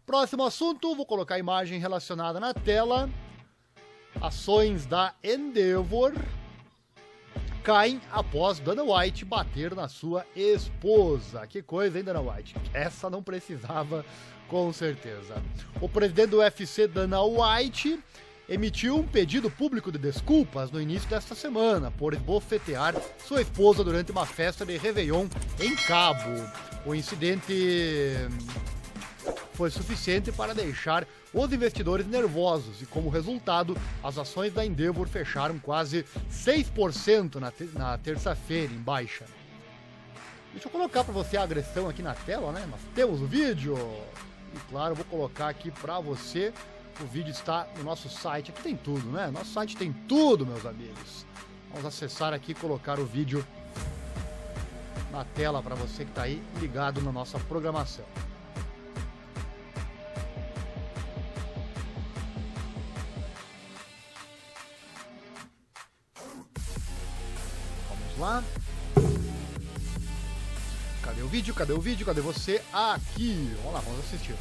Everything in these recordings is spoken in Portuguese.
Próximo assunto, vou colocar a imagem relacionada na tela. Ações da Endeavor caem após Dana White bater na sua esposa. Que coisa, hein, Dana White? Essa não precisava, com certeza. O presidente do UFC, Dana White, emitiu um pedido público de desculpas no início desta semana por esbofetear sua esposa durante uma festa de Réveillon em Cabo. O incidente foi suficiente para deixar os investidores nervosos e, como resultado, as ações da Endeavor fecharam quase 6% na terça-feira em baixa. Deixa eu colocar para você a agressão aqui na tela, né? Nós temos o vídeo e, claro, eu vou colocar aqui para você. O vídeo está no nosso site. Aqui tem tudo, né? Nosso site tem tudo, meus amigos. Vamos acessar aqui e colocar o vídeo na tela para você que está aí ligado na nossa programação. Vamos lá. Cadê o vídeo? Cadê o vídeo? Cadê você? Aqui. Vamos lá, vamos assistir.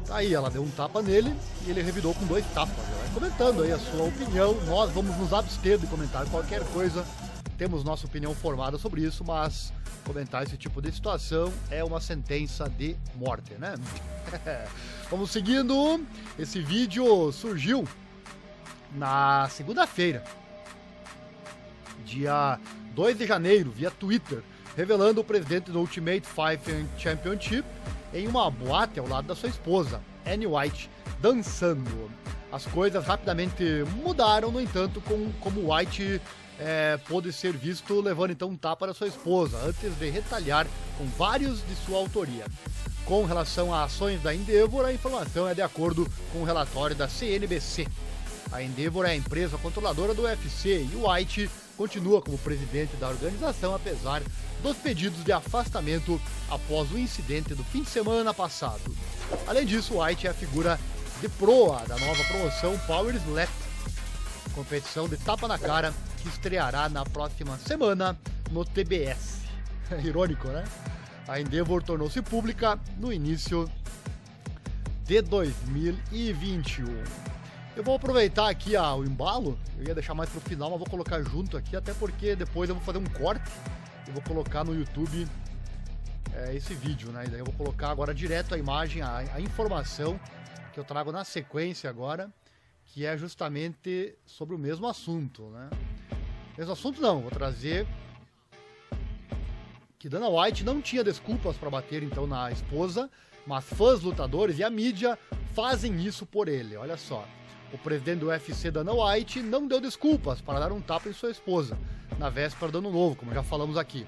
Tá aí, ela deu um tapa nele e ele revidou com 2 tapas. Vai comentando aí a sua opinião. Nós vamos nos abster de comentar qualquer coisa. Temos nossa opinião formada sobre isso, mas comentar esse tipo de situação é uma sentença de morte, né? Vamos seguindo. Esse vídeo surgiu na segunda-feira, dia 2 de janeiro, via Twitter, revelando o presidente do Ultimate Fighting Championship em uma boate ao lado da sua esposa, Annie White, dançando. As coisas rapidamente mudaram, no entanto, como White pôde ser visto levando então um tapa da sua esposa, antes de retalhar com vários de sua autoria. Com relação a ações da Endeavor, a informação é de acordo com o relatório da CNBC. A Endeavor é a empresa controladora do UFC e White continua como presidente da organização, apesar dos pedidos de afastamento após o incidente do fim de semana passado. Além disso, White é a figura de proa da nova promoção Power Slap, competição de tapa na cara que estreará na próxima semana no TBS. Irônico, né? A Endeavor tornou-se pública no início de 2021. Eu vou aproveitar aqui o embalo, eu ia deixar mais pro final, mas vou colocar junto aqui, até porque depois eu vou fazer um corte e vou colocar no YouTube esse vídeo, né? E daí eu vou colocar agora direto a imagem, a informação que eu trago na sequência agora, que é justamente sobre o mesmo assunto, né? Mesmo assunto não, vou trazer que Dana White não tinha desculpas para bater então na esposa, mas fãs, lutadores e a mídia fazem isso por ele, olha só. O presidente do UFC, Dana White, não deu desculpas para dar um tapa em sua esposa, na véspera do Ano Novo, como já falamos aqui.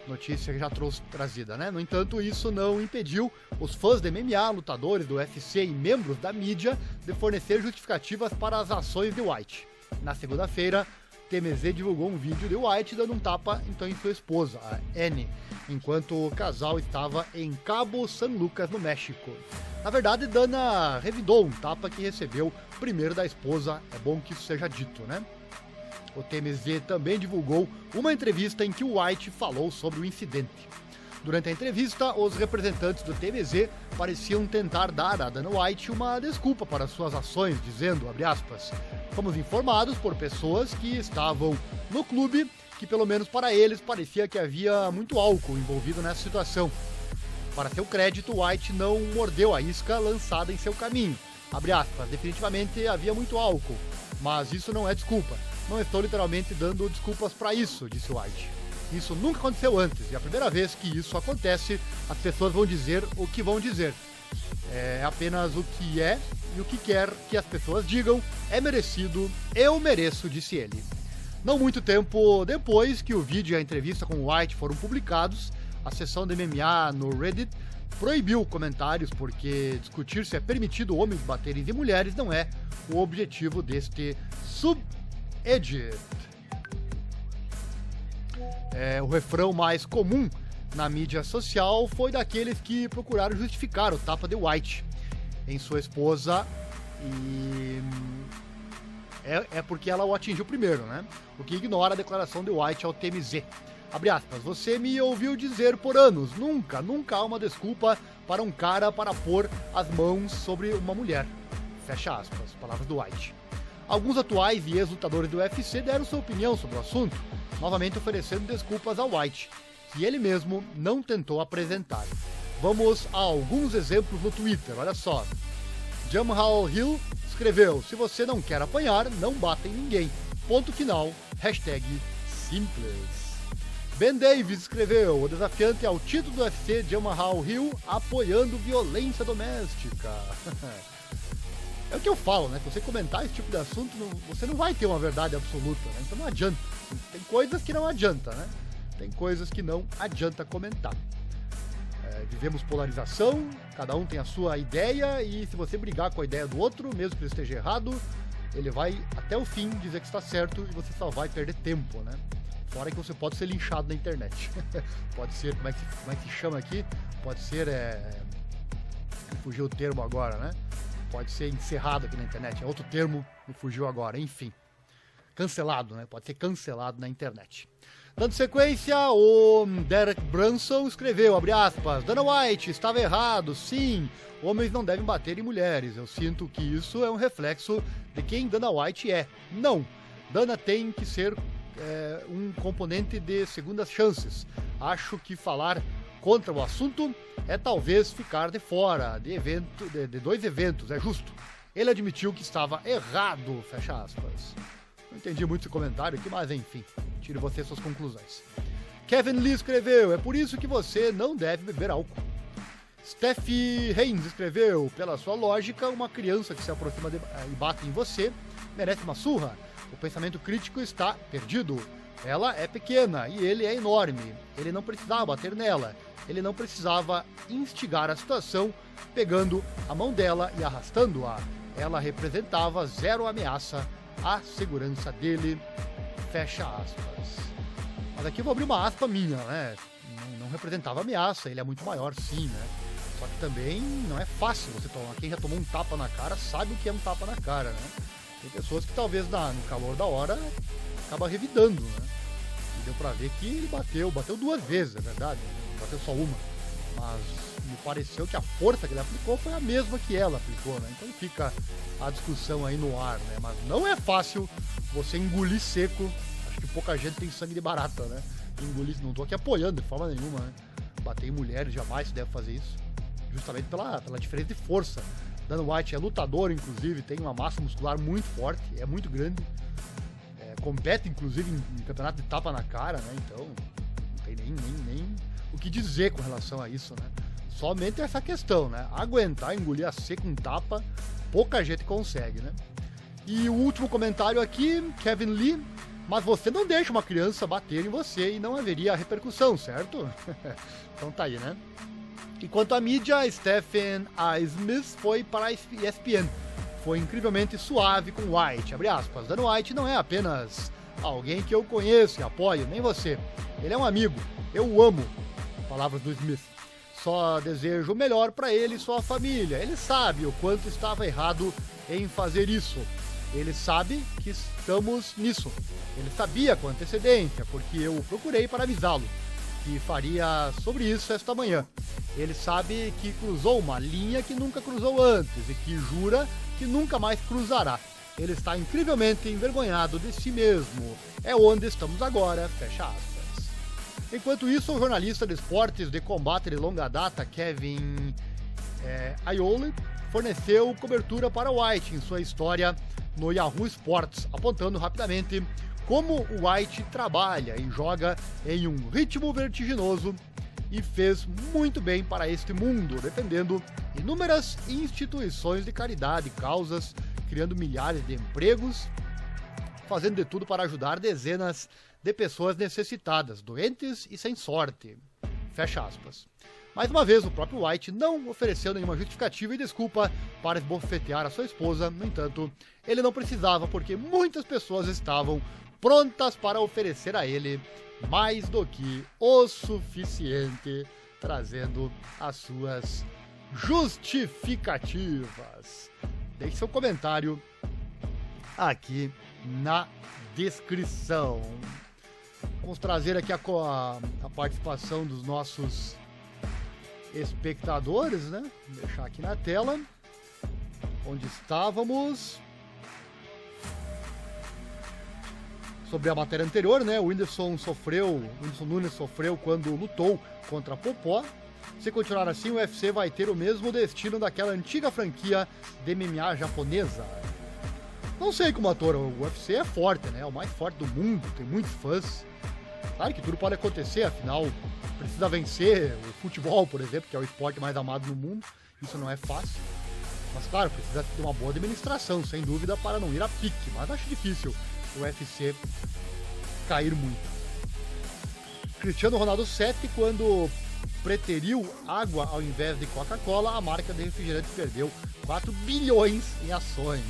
Notícia que já trouxe trazida, né? No entanto, isso não impediu os fãs de MMA, lutadores do UFC e membros da mídia de fornecer justificativas para as ações de White. Na segunda-feira, TMZ divulgou um vídeo de White dando um tapa então em sua esposa, a Annie, enquanto o casal estava em Cabo San Lucas, no México. Na verdade, Dana revidou um tapa que recebeu primeiro da esposa, é bom que isso seja dito, né? O TMZ também divulgou uma entrevista em que o White falou sobre o incidente. Durante a entrevista, os representantes do TMZ pareciam tentar dar a Dana White uma desculpa para suas ações, dizendo, abre aspas, fomos informados por pessoas que estavam no clube que, pelo menos para eles, parecia que havia muito álcool envolvido nessa situação. Para seu crédito, White não mordeu a isca lançada em seu caminho. Abre aspas, definitivamente havia muito álcool, mas isso não é desculpa. Não estou literalmente dando desculpas para isso, disse White. Isso nunca aconteceu antes, e a primeira vez que isso acontece, as pessoas vão dizer o que vão dizer. É apenas o que é e o que quer que as pessoas digam é merecido, eu mereço, disse ele. Não muito tempo depois que o vídeo e a entrevista com White foram publicados, a seção de MMA no Reddit proibiu comentários porque discutir se é permitido homens baterem em mulheres não é o objetivo deste subedit. O refrão mais comum na mídia social foi daqueles que procuraram justificar o tapa de White em sua esposa e é porque ela o atingiu primeiro, né? O que ignora a declaração de White ao TMZ. Abre aspas, você me ouviu dizer por anos, nunca há uma desculpa para um cara para pôr as mãos sobre uma mulher. Fecha aspas, palavras do White. Alguns atuais e ex-lutadores do UFC deram sua opinião sobre o assunto, novamente oferecendo desculpas ao White, que ele mesmo não tentou apresentar. Vamos a alguns exemplos no Twitter, olha só. Jamal Hill escreveu, se você não quer apanhar, não bata em ninguém. Ponto final, hashtag simples. Ben Davis escreveu, o desafiante ao título do UFC, Jamal Hill, apoiando violência doméstica. É o que eu falo, né? Se você comentar esse tipo de assunto, você não vai ter uma verdade absoluta, né? Então não adianta. Tem coisas que não adianta, né? Tem coisas que não adianta comentar. Vivemos polarização, cada um tem a sua ideia e se você brigar com a ideia do outro, mesmo que ele esteja errado, ele vai até o fim dizer que está certo e você só vai perder tempo, né? Fora que você pode ser linchado na internet. Pode ser, como é que se chama aqui? Pode ser, fugiu o termo agora, né? Pode ser encerrado aqui na internet. É outro termo, me fugiu agora. Enfim, cancelado, né? Pode ser cancelado na internet. Dando sequência, o Derek Brunson escreveu, abre aspas, Dana White estava errado, sim, homens não devem bater em mulheres. Eu sinto que isso é um reflexo de quem Dana White é. Não, Dana tem que ser um componente de segundas chances. Acho que falar contra o assunto é talvez ficar de fora de dois eventos, é justo. Ele admitiu que estava errado, fecha aspas. Não entendi muito esse comentário aqui, mas enfim, tire você suas conclusões. Kevin Lee escreveu, é por isso que você não deve beber álcool. Steph Haynes escreveu, pela sua lógica, uma criança que se aproxima e bate em você merece uma surra. O pensamento crítico está perdido. Ela é pequena e ele é enorme. Ele não precisava bater nela. Ele não precisava instigar a situação, pegando a mão dela e arrastando-a. Ela representava zero ameaça à segurança dele. Fecha aspas. Mas aqui eu vou abrir uma aspa minha, né? Não representava ameaça. Ele é muito maior, sim, né? Só que também não é fácil você tomar. Quem já tomou um tapa na cara sabe o que é um tapa na cara, né? Tem pessoas que talvez no calor da hora acaba revidando, né? E deu pra ver que ele bateu duas vezes, é verdade, não bateu só uma. Mas me pareceu que a força que ele aplicou foi a mesma que ela aplicou, né? Então fica a discussão aí no ar, né? Mas não é fácil você engolir seco. Acho que pouca gente tem sangue de barata, né? Engolir, não tô aqui apoiando de forma nenhuma, né? Bater em mulheres jamais se deve fazer isso. Justamente pela diferença de força. Dana White é lutador, inclusive, tem uma massa muscular muito forte, é muito grande. Compete, inclusive, em campeonato de tapa na cara, né? Então, não tem nem o que dizer com relação a isso, né? Somente essa questão, né? Aguentar, engolir a seco um tapa, pouca gente consegue, né? E o último comentário aqui, Kevin Lee, mas você não deixa uma criança bater em você e não haveria repercussão, certo? Então tá aí, né? Enquanto a mídia, Stephen A. Smith foi para a ESPN. Foi incrivelmente suave com White, abre aspas. Dana White não é apenas alguém que eu conheço e apoio, nem você. Ele é um amigo, eu o amo. Palavras do Smith. Só desejo o melhor para ele e sua família. Ele sabe o quanto estava errado em fazer isso. Ele sabe que estamos nisso. Ele sabia com antecedência, porque eu o procurei para avisá-lo que faria sobre isso esta manhã. Ele sabe que cruzou uma linha que nunca cruzou antes e que jura que nunca mais cruzará. Ele está incrivelmente envergonhado de si mesmo. É onde estamos agora, fecha aspas. Enquanto isso, o jornalista de esportes de combate de longa data, Kevin Aioli, forneceu cobertura para White em sua história no Yahoo Sports, apontando rapidamente como o White trabalha e joga em um ritmo vertiginoso e fez muito bem para este mundo, defendendo inúmeras instituições de caridade e causas, criando milhares de empregos, fazendo de tudo para ajudar dezenas de pessoas necessitadas, doentes e sem sorte. Fecha aspas. Mais uma vez, o próprio White não ofereceu nenhuma justificativa e desculpa para esbofetear a sua esposa. No entanto, ele não precisava, porque muitas pessoas estavam prontas para oferecer a ele mais do que o suficiente, trazendo as suas justificativas. Deixe seu comentário aqui na descrição. Vamos trazer aqui a participação dos nossos espectadores, né? Vou deixar aqui na tela. Onde estávamos? Sobre a matéria anterior, né? O Whindersson Nunes sofreu quando lutou contra Popó. Se continuar assim, o UFC vai ter o mesmo destino daquela antiga franquia de MMA japonesa. Não sei como ator, o UFC é forte, né? É o mais forte do mundo, tem muitos fãs. Claro que tudo pode acontecer, afinal, precisa vencer o futebol, por exemplo, que é o esporte mais amado no mundo. Isso não é fácil. Mas, claro, precisa ter uma boa administração, sem dúvida, para não ir a pique. Mas acho difícil o UFC cair muito. Cristiano Ronaldo 7, quando preteriu água ao invés de Coca-Cola, a marca de refrigerante perdeu 4 bilhões em ações.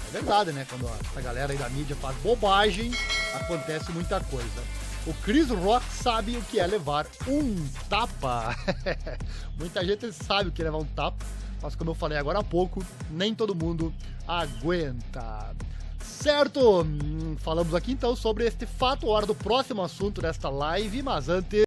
É verdade, né? Quando essa galera aí da mídia faz bobagem, acontece muita coisa. O Chris Rock sabe o que é levar um tapa. Muita gente sabe o que é levar um tapa, mas como eu falei agora há pouco, nem todo mundo aguenta. Certo? Falamos aqui então sobre este fato, hora do próximo assunto desta live, mas antes...